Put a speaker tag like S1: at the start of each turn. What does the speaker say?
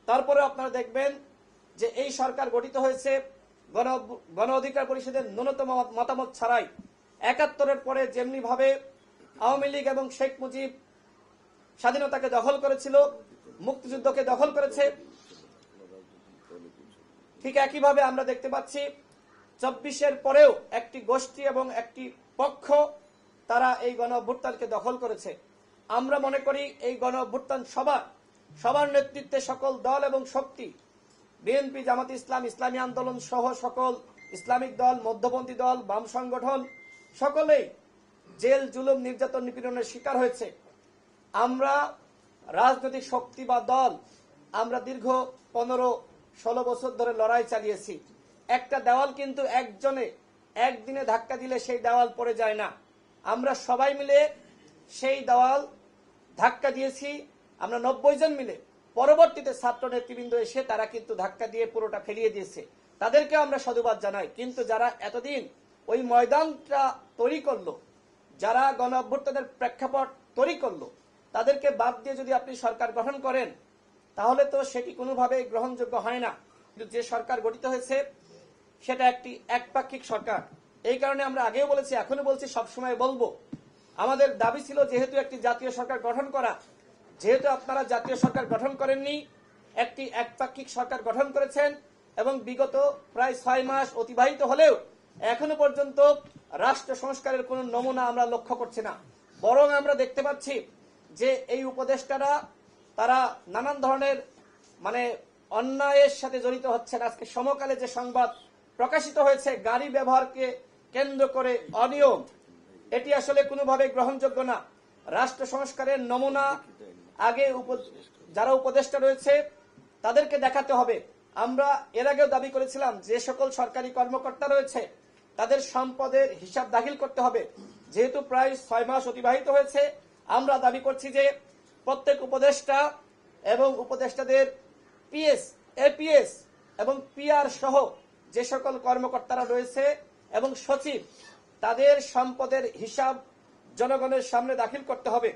S1: তারপরে আপনারা দেখবেন যে এই সরকার গঠিত হয়েছে গণ অধিকার পরিষদের ন্যূনতম মতামত ছাড়াই। ৭১-এর পরে যেমনি ভাবে আওয়ামী লীগ এবং শেখ মুজিব স্বাধীনতাকে দখল করেছিল, মুক্তিযুদ্ধকে দখল করেছে, ঠিক একইভাবে আমরা দেখতে পাচ্ছি ২৪-এর পরেও একটি গোষ্ঠী এবং একটি পক্ষ তারা এই গণ অভ্যুত্থানকে দখল করেছে। আমরা মনে করি এই গণ অভ্যুত্থান সবার নেতৃত্বে সকল দল এবং শক্তি, বিএনপি, জামাত ইসলাম, ইসলামী আন্দোলন সহ সকল ইসলামিক দল, মধ্যপন্থী দল, বাম সংগঠন সকলেই জেল, জুলুম, নির্যাতন, নিপীড়নের শিকার হয়েছে। আমরা রাজনৈতিক শক্তি বা দল আমরা দীর্ঘ ১৫-১৬ বছর ধরে লড়াই চালিয়েছি। একটা দেওয়াল কিন্তু একদিনে ধাক্কা দিলে সেই দেওয়াল পড়ে যায় না। আমরা সবাই মিলে সেই দেওয়াল ধাক্কা দিয়েছি। আমরা ৯০ জন মিলে, পরবর্তীতে ছাত্র নেতৃবৃন্দ এসে তারা কিন্তু ধাক্কা দিয়ে পুরোটা ফেলিয়ে দিয়েছে। তাদেরকেও আমরা সাধুবাদ জানাই। কিন্তু যারা এতদিন ওই ময়দানটা তৈরি করলো, যারা গণ অভ্যুত্থানের প্রেক্ষাপট তৈরি করলো, তাদেরকে বাদ দিয়ে যদি আপনি সরকার গঠন করেন তাহলে তো সেটি কোনোভাবেই গ্রহণযোগ্য হয় না। কিন্তু যে সরকার গঠিত হয়েছে সেটা একটি একপাক্ষিক সরকার। এই কারণে আমরা আগেও বলেছি, এখনো বলছি, সবসময় বলবো, আমাদের দাবি ছিল যেহেতু একটি জাতীয় সরকার গঠন করা, যেহেতু আপনারা জাতীয় সরকার গঠন করেননি, একটি একপাক্ষিক সরকার গঠন করেছেন এবং বিগত প্রায় ৬ মাস অতিবাহিত হলেও এখনো পর্যন্ত রাষ্ট্র সংস্কারের কোন নমুনা আমরা লক্ষ্য করছি না। বরং আমরা দেখতে পাচ্ছি যে এই উপদেষ্টারা তারা নানান ধরনের অন্যায়ের সাথে জড়িত হচ্ছেন। আজকে সমকালে যে সংবাদ প্রকাশিত হয়েছে গাড়ি ব্যবহারকে কেন্দ্র করে অনিয়ম, এটি আসলে কোনোভাবে গ্রহণযোগ্য না। রাষ্ট্র সংস্কারের নমুনা আগে যারা উপদেষ্টা রয়েছে তাদেরকে দেখাতে হবে। আমরা এর আগেও দাবি করেছিলাম যে সকল সরকারি কর্মকর্তা রয়েছে তাদের সম্পদের হিসাব দাখিল করতে হবে। যেহেতু প্রায় ৬ মাস অতিবাহিত হয়েছে, আমরা দাবি করছি যে প্রত্যেক উপদেষ্টা এবং উপদেষ্টাদের পিএস, এপিএস এবং পিআর সহ যে সকল কর্মকর্তারা রয়েছে এবং সচিব, তাদের সম্পদের হিসাব জনগণের সামনে দাখিল করতে হবে।